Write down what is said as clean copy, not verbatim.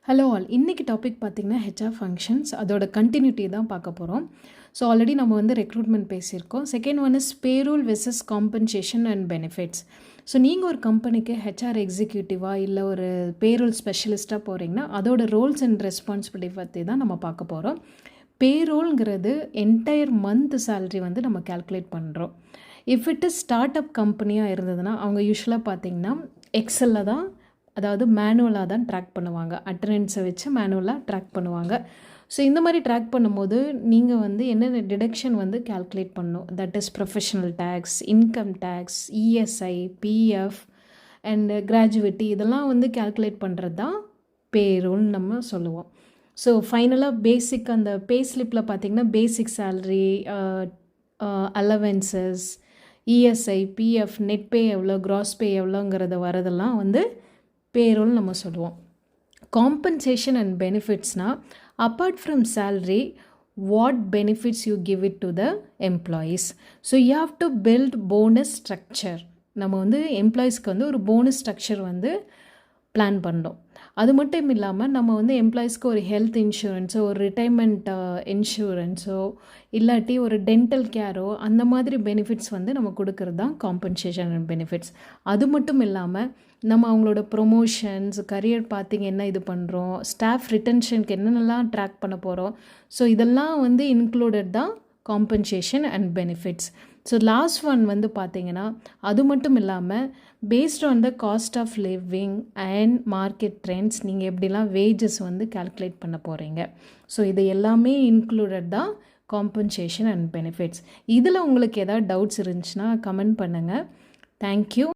Hello all, இன்றைக்கி topic பார்த்திங்கன்னா HR functions, அதோட கண்டினியூட்டி தான் பார்க்க போகிறோம். ஸோ ஆல்ரெடி நம்ம வந்து ரெக்ரூட்மெண்ட் பேசியிருக்கோம். Second one is payroll versus compensation and benefits. So நீங்கள் ஒரு கம்பெனிக்கு ஹெச்ஆர் எக்ஸிக்யூட்டிவாக இல்லை ஒரு பேரோல் ஸ்பெஷலிஸ்ட்டாக போகிறீங்கன்னா அதோட ரோல்ஸ் அண்ட் ரெஸ்பான்சிபிலிட்டி பற்றி தான் நம்ம பார்க்க போகிறோம். பேரோல்ங்கிறது என்டையர் மந்த் சேலரி வந்து நம்ம கேல்குலேட் பண்ணுறோம். If it is start up கம்பெனியாக இருந்ததுன்னா அவங்க யூஸ்வலாக பார்த்திங்கன்னா எக்ஸலில் தான், அதாவது மேனுவலாக தான் ட்ராக் பண்ணுவாங்க. அட்டண்டன்ஸை வச்சு மேனுவலாக ட்ராக் பண்ணுவாங்க. ஸோ இந்த மாதிரி ட்ராக் பண்ணும்போது நீங்கள் வந்து என்னென்ன டிடக்ஷன் வந்து கேல்குலேட் பண்ணணும். That is professional tax, income tax, ESI, PF and gratuity, இதெல்லாம் வந்து கேல்குலேட் பண்ணுறது தான் பேரோல்னு நம்ம சொல்லுவோம். ஸோ ஃபைனலாக பேசிக் அந்த பே ஸ்லிப்பில் பார்த்திங்கன்னா basic salary, allowances, ESI, PF, net pay எவ்வளோ, க்ராஸ் பே எவ்வளோங்கிறத வரதெல்லாம் வந்து பேரோல் நம்ம சொல்லுவோம். காம்பன்சேஷன் அண்ட் பெனிஃபிட்ஸ்னால் apart from salary what benefits you give it to the employees. So you have to build bonus structure. நம்ம வந்து எம்ப்ளாயீஸ்க்கு வந்து ஒரு போனஸ் ஸ்ட்ரக்சர் வந்து பிளான் பண்ணோம். அது மட்டும் இல்லாமல் நம்ம வந்து எம்ப்ளாயீஸ்க்கு ஒரு ஹெல்த் இன்சூரன்ஸோ, ஒரு ரிட்டைர்மெண்ட் இன்சூரன்ஸோ, இல்லாட்டி ஒரு டென்டல் கேரோ, அந்த மாதிரி பெனிஃபிட்ஸ் வந்து நம்ம கொடுக்கறது தான் காம்பன்சேஷன் அண்ட் பெனிஃபிட்ஸ். அது மட்டும் இல்லாமல் நம்ம அவங்களோட ப்ரொமோஷன்ஸ், கரியர் பார்த்திங் என்ன இது பண்ணுறோம், ஸ்டாஃப் ரிட்டன்ஷனுக்கு என்னென்னலாம் ட்ராக் பண்ண போகிறோம். ஸோ இதெல்லாம் வந்து இன்க்ளூடட் தான் compensation and benefits. So last one வந்து பார்த்திங்கன்னா அது மட்டும் இல்லாமல் based on the cost of living and market trends நீங்கள் எப்படிலாம் வேஜஸ் வந்து கால்குலேட் பண்ண போகிறீங்க. ஸோ இது எல்லாமே இன்க்ளூடட் தான் காம்பன்சேஷன் அண்ட் பெனிஃபிட்ஸ். இதில் உங்களுக்கு ஏதாவது டவுட்ஸ் இருந்துச்சுன்னா கமெண்ட் பண்ணுங்கள். தேங்க்யூ.